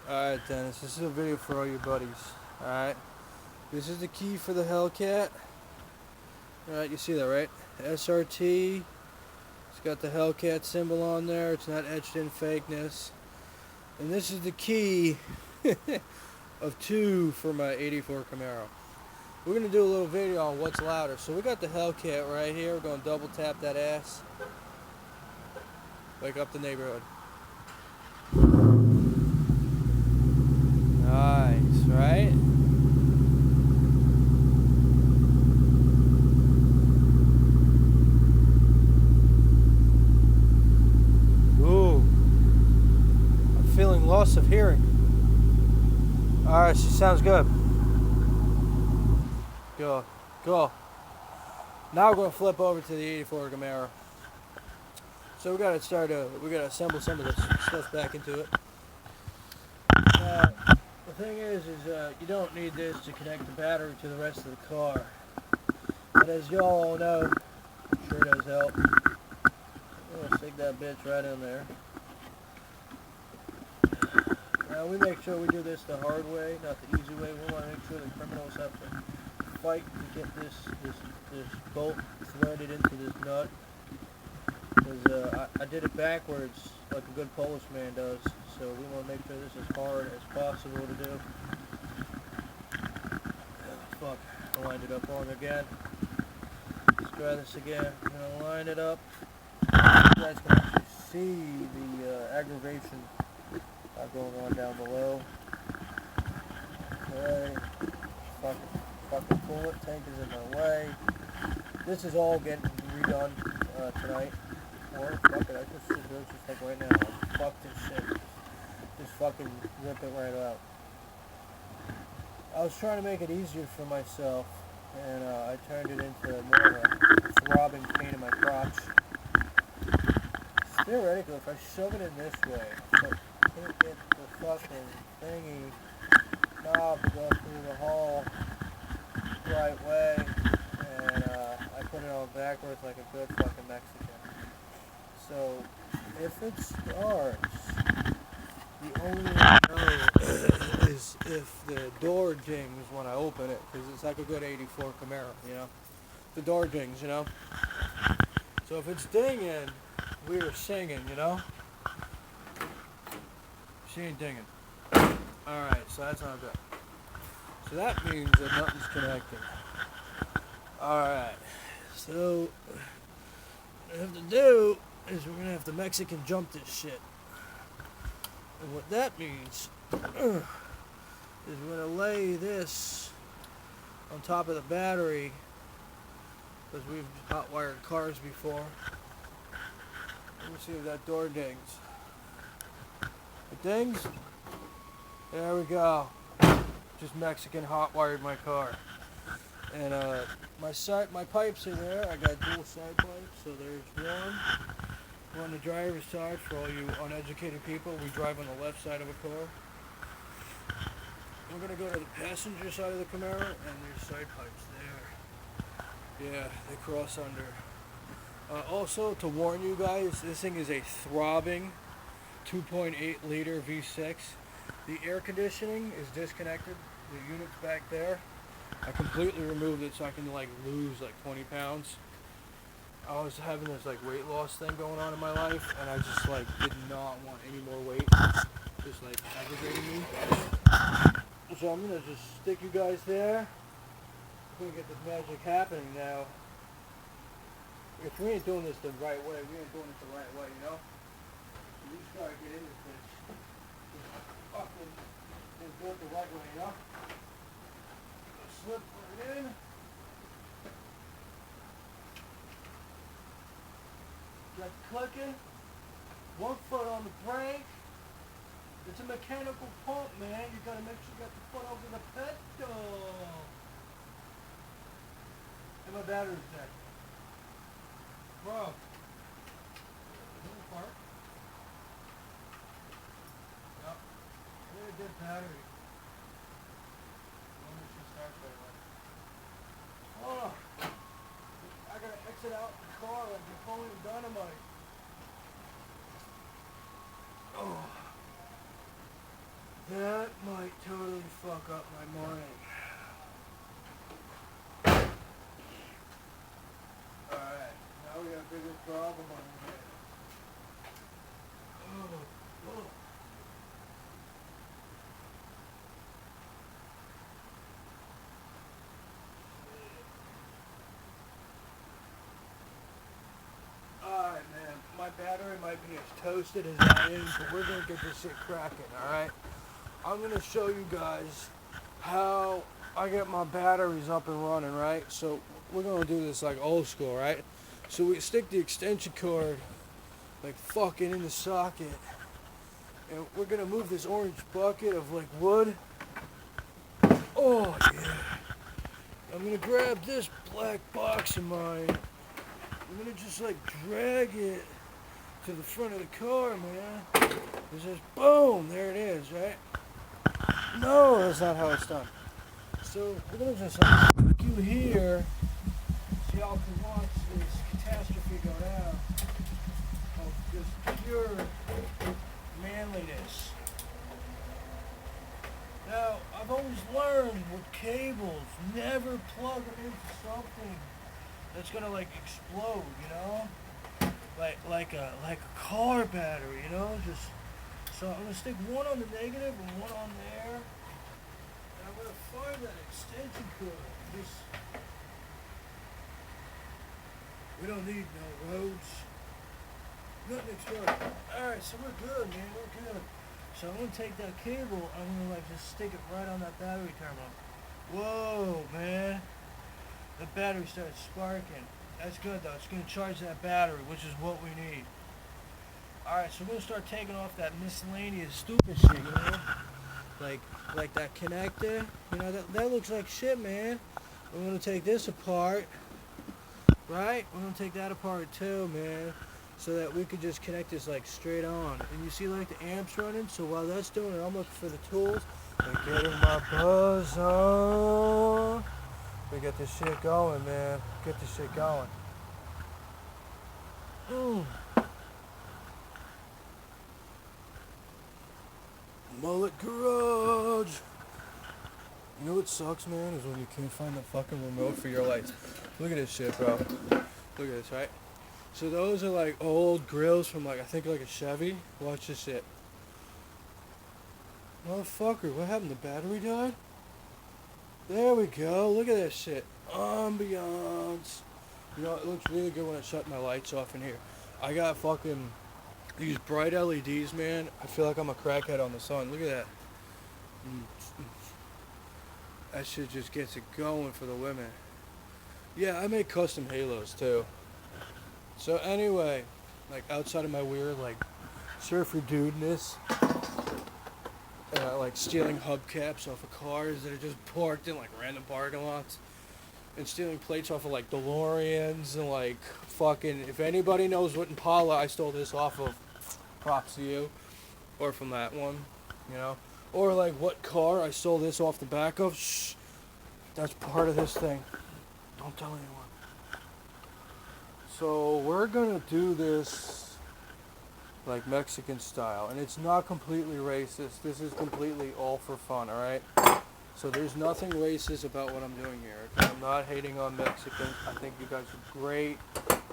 Alright, Dennis, this is a video for all your buddies. Alright? This is the key for the Hellcat. Alright, you see that, right? SRT. It's got the Hellcat symbol on there. It's not etched in fakeness. And this is the key of 2 for my 84 Camaro. We're going to do a little video on what's louder. So we got the Hellcat right here. We're going to double tap that ass. Wake up the neighborhood. Nice, right? Ooh. I'm feeling loss of hearing. Alright, she sounds good. Go. Go. Now we're going to flip over to the 84 Camaro. So we got to assemble some of this stuff back into it. The thing is you don't need this to connect the battery to the rest of the car. But as y'all all know, it sure does help. I'm going to stick that bitch right in there. Now we make sure we do this the hard way, not the easy way. We want to make sure the criminals have to fight to get this bolt threaded into this nut. Because I did it backwards like a good Polish man does, so we want to make sure this is as hard as possible to do. Oh, fuck, I lined it up wrong again. Let's try this again. I'm going to line it up. You guys can actually see the aggravation going on down below. Okay, fucking pull it, tank is in my way. This is all getting redone tonight. Or, fuck it, I just should do it just like right now. Fuck this shit. Just fucking rip it right out. I was trying to make it easier for myself, and I turned it into more of a throbbing pain in my crotch. Theoretically, if I shove it in this way, but can't get the fucking thingy knob to go through the hole the right way, and I put it on backwards like a good fucking Mexican. So, if it starts, the only way I know is if the door dings when I open it, because it's like a good 84 Camaro, you know? The door dings, you know? So if it's dinging, we were singing, you know? She ain't dinging. Alright, so that's not good. So that means that nothing's connected. Alright, so what we have to do is we're going to have to Mexican jump this shit. And what that means is we're going to lay this on top of the battery, because we've hot wired cars before. Let me see if that door dings. It dings. There we go. Just Mexican hot wired my car. And my pipes are there. I got dual side pipes. So there's one. We're on the driver's side for all you uneducated people. We drive on the left side of a car. We're gonna go to the passenger side of the Camaro, and there's side pipes there. Yeah, they cross under. Also, to warn you guys, this thing is a throbbing 2.8 liter V6. The air conditioning is disconnected. The unit's back there. I completely removed it so I can lose 20 pounds. I was having this weight loss thing going on in my life, and I just did not want any more weight. Just aggravating me. So I'm gonna just stick you guys there. We're gonna get this magic happening now. If we ain't doing this the right way, we ain't doing it the right way, you know? We just gotta get in this bitch. Fucking do it the right way, you know? Slip right in. Got clicking. 1 foot on the brake. It's a mechanical pump, man. You gotta make sure you got the foot over the pedal. And my battery's dead. Bro. Little part. Yep. Really good battery. Let me just start right away. Oh. I gotta exit out the car like Napoleon Dynamite. Oh. That might totally fuck up my morning. Alright, now we got a bigger problem on the head. Oh. Alright, man, my battery might be as toasted as I am, but we're gonna get this shit cracking, alright? I'm gonna show you guys how I get my batteries up and running, right? So we're gonna do this like old school, right? So we stick the extension cord like fucking in the socket, and we're gonna move this orange bucket of like wood. Oh yeah. I'm gonna grab this black box of mine. I'm gonna just like drag it to the front of the car, man. It's just boom, there it is, right? No, that's not how it's done. So we're gonna just like stick you here so y'all can watch this catastrophe go down of just pure manliness. Now, I've always learned with cables, never plug them into something that's gonna like explode, you know? Like a car battery, you know? Just so I'm gonna stick one on the negative and one on there. And I'm gonna find that extension cord. We don't need no roads. Nothing exploded. Alright, so we're good, man, we're good. So I'm gonna take that cable, I'm gonna like just stick it right on that battery terminal. Whoa, man. The battery started sparking. That's good though, it's gonna charge that battery, which is what we need. Alright, so we're gonna start taking off that miscellaneous stupid shit, you know? Like that connector, you know, that looks like shit, man. We're gonna take this apart, right? We're gonna take that apart too, man, so that we could just connect this like straight on. And you see like the amps running, so while that's doing it, I'm looking for the tools and getting my buzz on. We get this shit going, man. Get this shit going. Mullet Garage. You know what sucks, man, is when you can't find the fucking remote for your lights. Look at this shit, bro. Look at this, right? So those are like old grills from like, I think like a Chevy. Watch this shit. Motherfucker, what happened? The battery died? There we go. Look at that shit. Ambiance. You know, it looks really good when I shut my lights off in here. I got fucking these bright LEDs, man. I feel like I'm a crackhead on the sun. Look at that. That shit just gets it going for the women. Yeah, I make custom halos too. So anyway, like outside of my weird like surfer dudeness, like stealing hubcaps off of cars that are just parked in like random parking lots, and stealing plates off of like DeLoreans and like fucking, if anybody knows what Impala I stole this off of, props to you. Or from that one, you know. Or like what car I stole this off the back of. Shh, that's part of this thing. Don't tell anyone. So we're gonna do this like Mexican style, and it's not completely racist. This is completely all for fun, alright? So there's nothing racist about what I'm doing here. Okay? I'm not hating on Mexicans. I think you guys are great.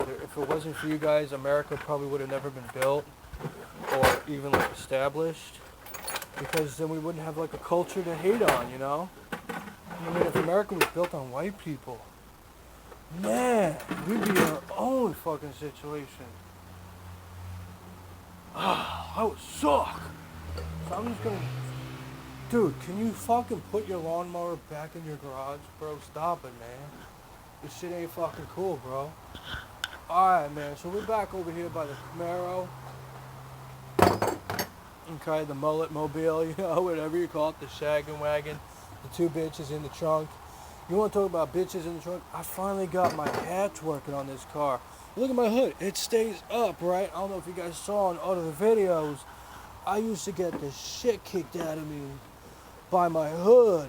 If it wasn't for you guys, America probably would have never been built or even like established, because then we wouldn't have like a culture to hate on, you know? I mean, if America was built on white people, man, we'd be in our own fucking situation. That would suck. So I'm just gonna... Dude, can you fucking put your lawnmower back in your garage, bro? Stop it, man. This shit ain't fucking cool, bro. Alright, man, so we're back over here by the Camaro. Okay, the mullet mobile, you know, whatever you call it, the shaggin' wagon, the two bitches in the trunk. You want to talk about bitches in the trunk? I finally got my hatch working on this car. Look at my hood. It stays up, right? I don't know if you guys saw in other videos. I used to get the shit kicked out of me by my hood.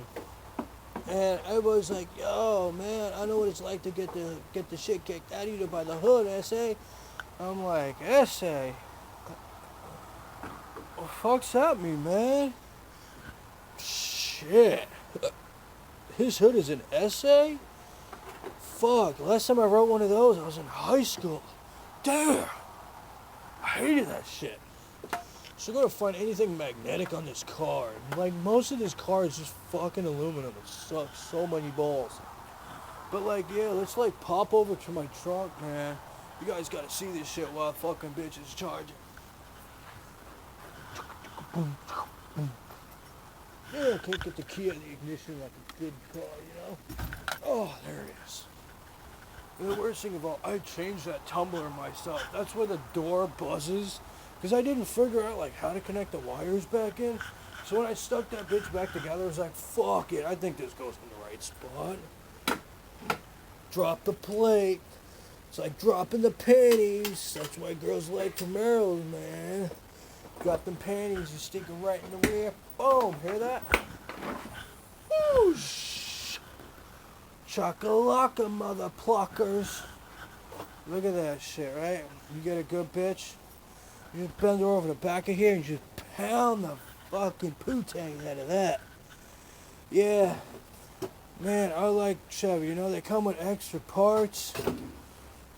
And everybody's like, yo, man, I know what it's like to get the shit kicked out of you by the hood, SA. I'm like, SA? What the fuck's at me, man? shit. His hood is an essay? Fuck, last time I wrote one of those, I was in high school. Damn. I hated that shit. So I'm gonna find anything magnetic on this car. Like, most of this car is just fucking aluminum. It sucks so many balls. But like, yeah, let's like pop over to my trunk, man. You guys gotta see this shit while fucking bitch is charging. Yeah, I can't get the key out of the ignition like a good car, you know? Oh, there it is. And the worst thing of all, I changed that tumbler myself. That's where the door buzzes. Because I didn't figure out like how to connect the wires back in. So when I stuck that bitch back together, I was like, fuck it, I think this goes in the right spot. Drop the plate. It's like dropping the panties. That's why girls like Camaros, man. Drop them panties, you stick them right in the rear. Boom, hear that? Whoosh! Chakalaka, mother pluckers. Look at that shit, right? You get a good bitch. You just bend her over the back of here and just pound the fucking poo-tang out of that. Yeah. Man, I like Chevy. You know, they come with extra parts.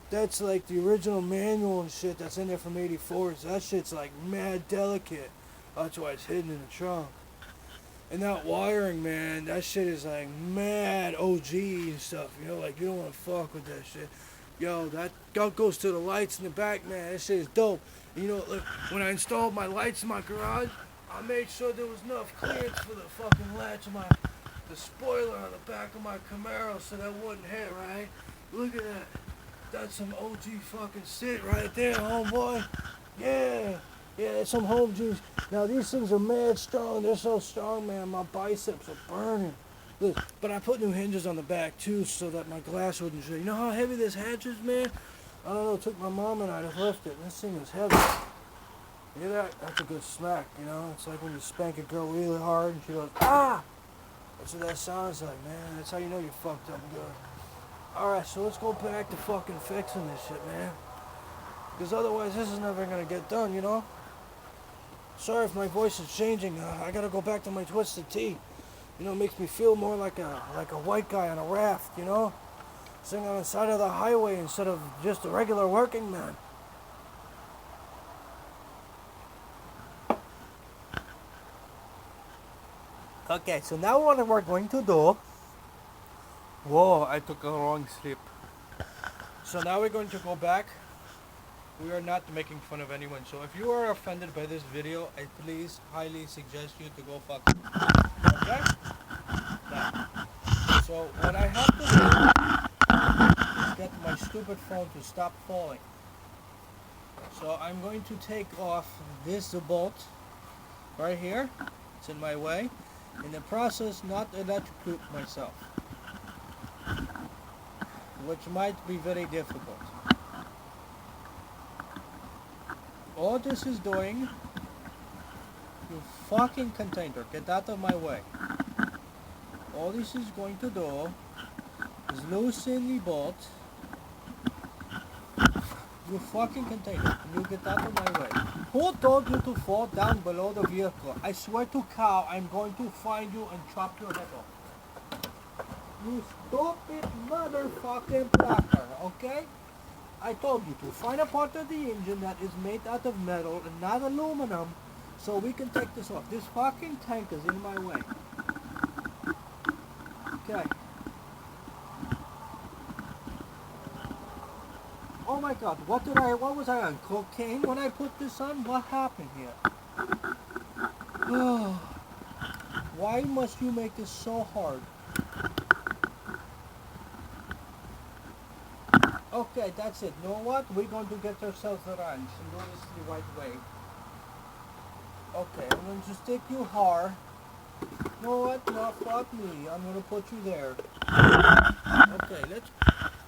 That's like the original manual and shit that's in there from 84s. That shit's like mad delicate. That's why it's hidden in the trunk. And that wiring, man, that shit is like mad OG and stuff. You know, like you don't want to fuck with that shit. Yo, that goes to the lights in the back, man. That shit is dope. You know, look, when I installed my lights in my garage, I made sure there was enough clearance for the fucking latch of the spoiler on the back of my Camaro so that wouldn't hit, right? Look at that. That's some OG fucking shit right there, homeboy. Yeah, that's some home juice. Now these things are mad strong. They're so strong, man. My biceps are burning. Look, but I put new hinges on the back too so that my glass wouldn't show. You know how heavy this hatch is, man? I don't know. It took my mom and I to lift it. This thing is heavy. You hear that? That's a good smack, you know? It's like when you spank a girl really hard and she goes, ah! That's what that sounds like, man. That's how you know you're fucked up good. Alright, so let's go back to fucking fixing this shit, man. Because otherwise this is never going to get done, you know? Sorry if my voice is changing. I got to go back to my Twisted Tea. You know, it makes me feel more like a white guy on a raft, you know? Sitting on the side of the highway instead of just a regular working man. Okay, so now what we're going to do... Whoa, I took a wrong step. So now we're going to go back. We are not making fun of anyone. So if you are offended by this video, I please highly suggest you to go fuck. Okay? Now, so what I have to do is get my stupid phone to stop falling. So I'm going to take off this bolt right here. It's in my way. In the process, not electrocute myself, which might be very difficult. All this is doing, you fucking container, get out of my way. All this is going to do is loosen the bolt. You fucking container, you get out of my way. Who told you to fall down below the vehicle? I swear to cow, I'm going to find you and chop your head off. You stupid motherfucking placker, okay? I told you to find a part of the engine that is made out of metal and not aluminum so we can take this off. This fucking tank is in my way. Okay. Oh my god, what was I on? Cocaine when I put this on? What happened here? Oh, why must you make this so hard? Okay, that's it. You know what? We're going to get ourselves a ranch and do this the right way. Okay, I'm going to stick you hard. You know what? No, fuck me. I'm going to put you there. Okay, let's...